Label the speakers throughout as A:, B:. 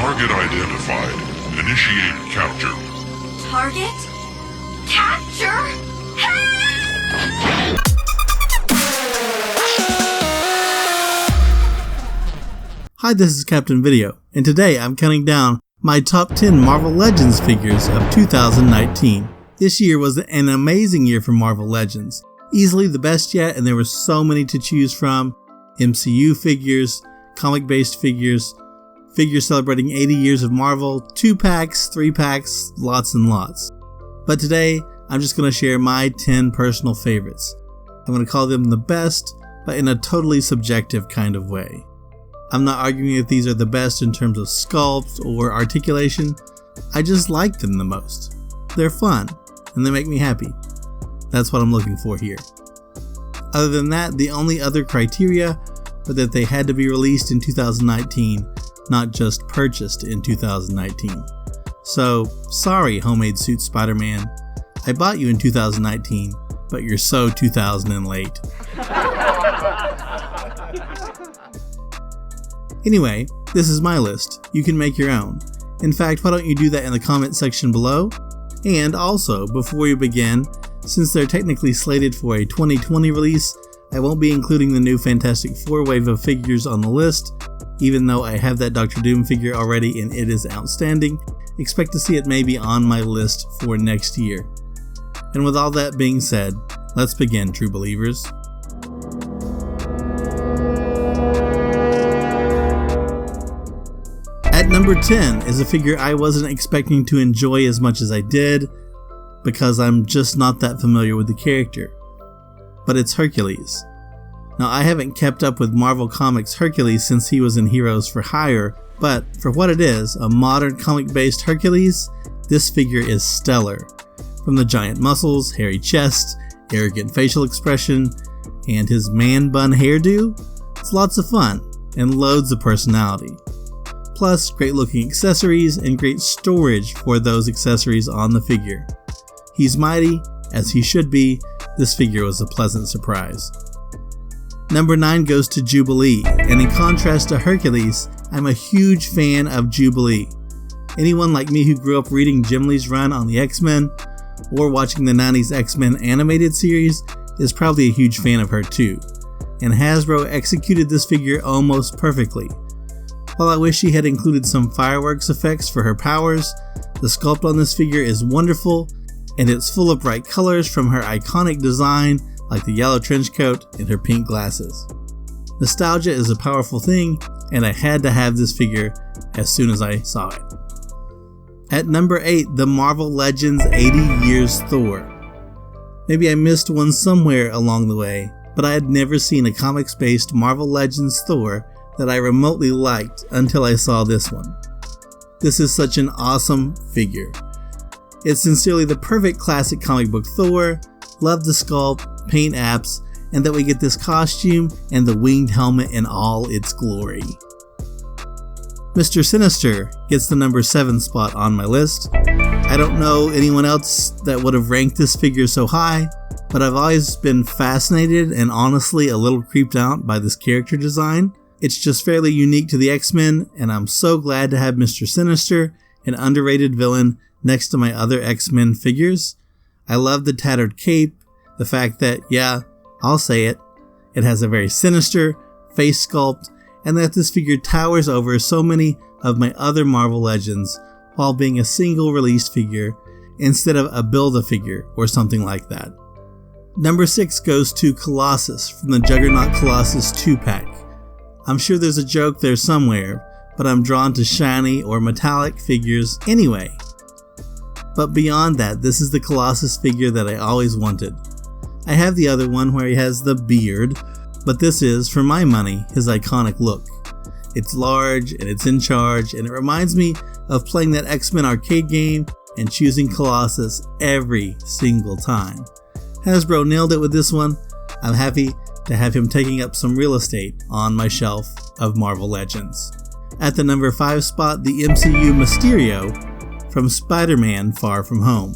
A: Target identified. Initiate capture.
B: Target? Capture?
C: Hi, this is Captain Video, and today I'm counting down my top 10 Marvel Legends figures of 2019. This year was an amazing year for Marvel Legends. Easily the best yet, and there were so many to choose from. MCU figures, comic-based figures, figures celebrating 80 years of Marvel, 2-packs, 3-packs, lots and lots. But today, I'm just going to share my 10 personal favorites. I'm going to call them the best, but in a totally subjective kind of way. I'm not arguing that these are the best in terms of sculpt or articulation. I just like them the most. They're fun, and they make me happy. That's what I'm looking for here. Other than that, the only other criteria were that they had to be released in 2019, not just purchased in 2019. So, sorry Homemade Suit Spider-Man. I bought you in 2019, but you're so 2000 and late. Anyway, this is my list. You can make your own. In fact, why don't you do that in the comment section below? And also, before we begin, since they're technically slated for a 2020 release, I won't be including the new Fantastic Four wave of figures on the list, even though I have that Doctor Doom figure already and it is outstanding. Expect to see it maybe on my list for next year. And with all that being said, let's begin, true believers. At number 10 is a figure I wasn't expecting to enjoy as much as I did, because I'm just not that familiar with the character. But it's Hercules. Now, I haven't kept up with Marvel Comics Hercules since he was in Heroes for Hire, but for what it is, a modern comic-based Hercules, this figure is stellar. From the giant muscles, hairy chest, arrogant facial expression, and his man bun hairdo, it's lots of fun and loads of personality. Plus, great looking accessories and great storage for those accessories on the figure. He's mighty, as he should be. This figure was a pleasant surprise. Number 9 goes to Jubilee, and in contrast to Hercules, I'm a huge fan of Jubilee. Anyone like me who grew up reading Jim Lee's run on the X-Men, or watching the 90s X-Men animated series, is probably a huge fan of her too. And Hasbro executed this figure almost perfectly. While I wish she had included some fireworks effects for her powers, the sculpt on this figure is wonderful, and it's full of bright colors from her iconic design, like the yellow trench coat and her pink glasses. Nostalgia is a powerful thing, and I had to have this figure as soon as I saw it. At number 8, the Marvel Legends 80 Years Thor. Maybe I missed one somewhere along the way, but I had never seen a comics-based Marvel Legends Thor that I remotely liked until I saw this one. This is such an awesome figure. It's sincerely the perfect classic comic book Thor. Love the sculpt, paint apps, and that we get this costume and the winged helmet in all its glory. Mr. Sinister gets the number 7 spot on my list. I don't know anyone else that would have ranked this figure so high, but I've always been fascinated and honestly a little creeped out by this character design. It's just fairly unique to the X-Men, and I'm so glad to have Mr. Sinister, an underrated villain, next to my other X-Men figures. I love the tattered cape, the fact that, yeah, I'll say it, it has a very sinister face sculpt, and that this figure towers over so many of my other Marvel Legends while being a single released figure instead of a Build-A-Figure or something like that. Number 6 goes to Colossus from the Juggernaut Colossus 2-pack. I'm sure there's a joke there somewhere, but I'm drawn to shiny or metallic figures anyway. But beyond that, this is the Colossus figure that I always wanted. I have the other one where he has the beard, but this is, for my money, his iconic look. It's large and it's in charge, and it reminds me of playing that X-Men arcade game and choosing Colossus every single time. Hasbro nailed it with this one. I'm happy to have him taking up some real estate on my shelf of Marvel Legends. At the number 5 spot, the MCU Mysterio from Spider-Man Far From Home.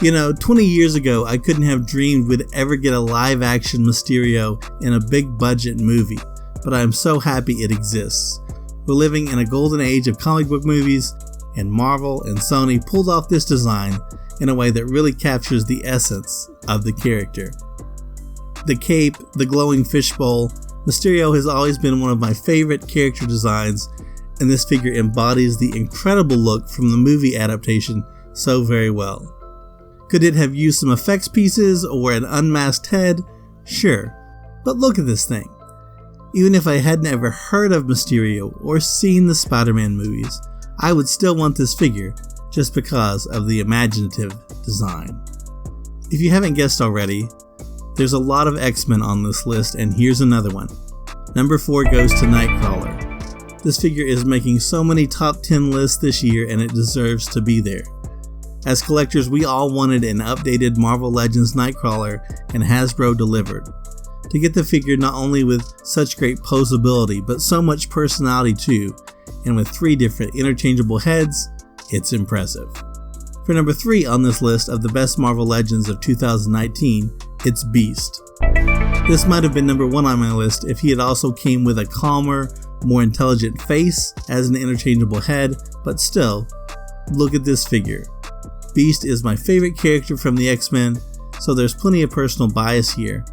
C: You know, 20 years ago, I couldn't have dreamed we'd ever get a live-action Mysterio in a big-budget movie, but I'm so happy it exists. We're living in a golden age of comic book movies, and Marvel and Sony pulled off this design in a way that really captures the essence of the character. The cape, the glowing fishbowl, Mysterio has always been one of my favorite character designs, and this figure embodies the incredible look from the movie adaptation so very well. Could it have used some effects pieces or an unmasked head? Sure, but look at this thing. Even if I hadn't ever heard of Mysterio or seen the Spider-Man movies, I would still want this figure just because of the imaginative design. If you haven't guessed already, there's a lot of X-Men on this list, and here's another one. Number 4 goes to Nightcrawler. This figure is making so many top 10 lists this year, and it deserves to be there. As collectors, we all wanted an updated Marvel Legends Nightcrawler, and Hasbro delivered. To get the figure not only with such great posability, but so much personality too, and with 3 different interchangeable heads, it's impressive. For number 3 on this list of the best Marvel Legends of 2019, it's Beast. This might have been number 1 on my list if he had also came with a calmer, more intelligent face as an interchangeable head, but still, look at this figure. Beast is my favorite character from the X-Men, so there's plenty of personal bias here.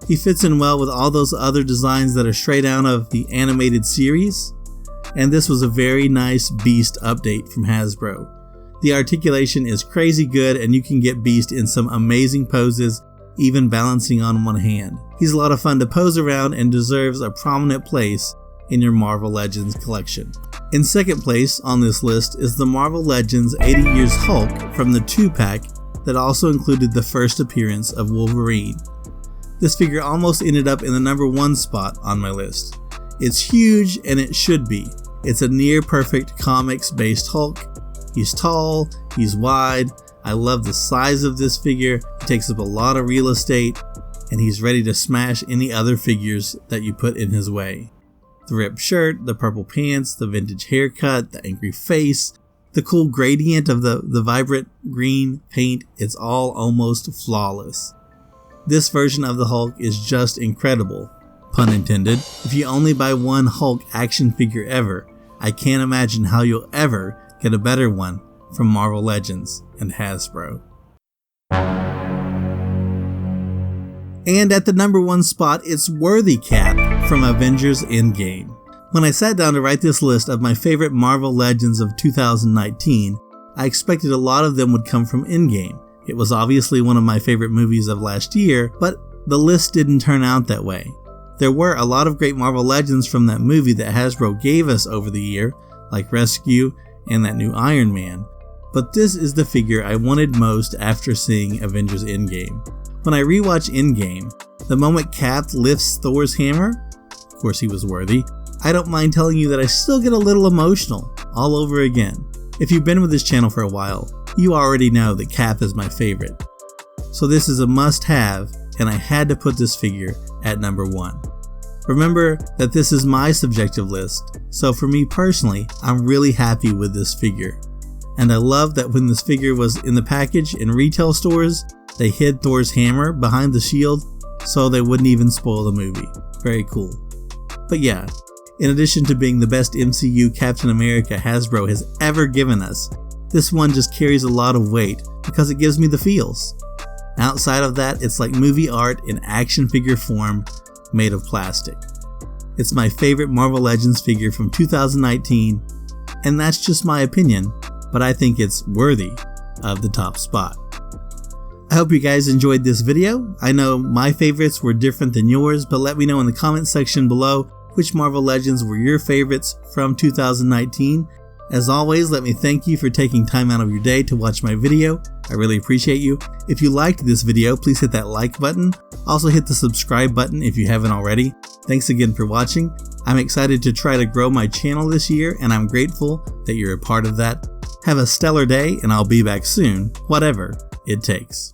C: He fits in well with all those other designs that are straight out of the animated series, and this was a very nice Beast update from Hasbro. The articulation is crazy good, and you can get Beast in some amazing poses, even balancing on one hand. He's a lot of fun to pose around and deserves a prominent place in your Marvel Legends collection. In second place on this list is the Marvel Legends 80 Years Hulk from the 2-pack that also included the first appearance of Wolverine. This figure almost ended up in the number 1 spot on my list. It's huge, and it should be. It's a near perfect comics-based Hulk. He's tall, he's wide, I love the size of this figure, he takes up a lot of real estate, and he's ready to smash any other figures that you put in his way. The ripped shirt, the purple pants, the vintage haircut, the angry face, the cool gradient of the vibrant green paint, it's all almost flawless. This version of the Hulk is just incredible, pun intended. If you only buy one Hulk action figure ever, I can't imagine how you'll ever get a better one from Marvel Legends and Hasbro. And at the number 1 spot, it's Worthy Cap from Avengers Endgame. When I sat down to write this list of my favorite Marvel Legends of 2019, I expected a lot of them would come from Endgame. It was obviously one of my favorite movies of last year, but the list didn't turn out that way. There were a lot of great Marvel Legends from that movie that Hasbro gave us over the year, like Rescue and that new Iron Man, but this is the figure I wanted most after seeing Avengers Endgame. When I rewatch Endgame, the moment Cap lifts Thor's hammer, of course he was worthy, I don't mind telling you that I still get a little emotional all over again. If you've been with this channel for a while, you already know that Cap is my favorite. So this is a must-have, and I had to put this figure at number 1. Remember that this is my subjective list, so for me personally, I'm really happy with this figure. And I love that when this figure was in the package in retail stores, they hid Thor's hammer behind the shield so they wouldn't even spoil the movie. Very cool. But yeah, in addition to being the best MCU Captain America Hasbro has ever given us, this one just carries a lot of weight because it gives me the feels. Outside of that, it's like movie art in action figure form made of plastic. It's my favorite Marvel Legends figure from 2019, and that's just my opinion, but I think it's worthy of the top spot. I hope you guys enjoyed this video. I know my favorites were different than yours, but let me know in the comment section below which Marvel Legends were your favorites from 2019. As always, let me thank you for taking time out of your day to watch my video. I really appreciate you. If you liked this video, please hit that like button. Also hit the subscribe button if you haven't already. Thanks again for watching. I'm excited to try to grow my channel this year, and I'm grateful that you're a part of that. Have a stellar day, and I'll be back soon, whatever it takes.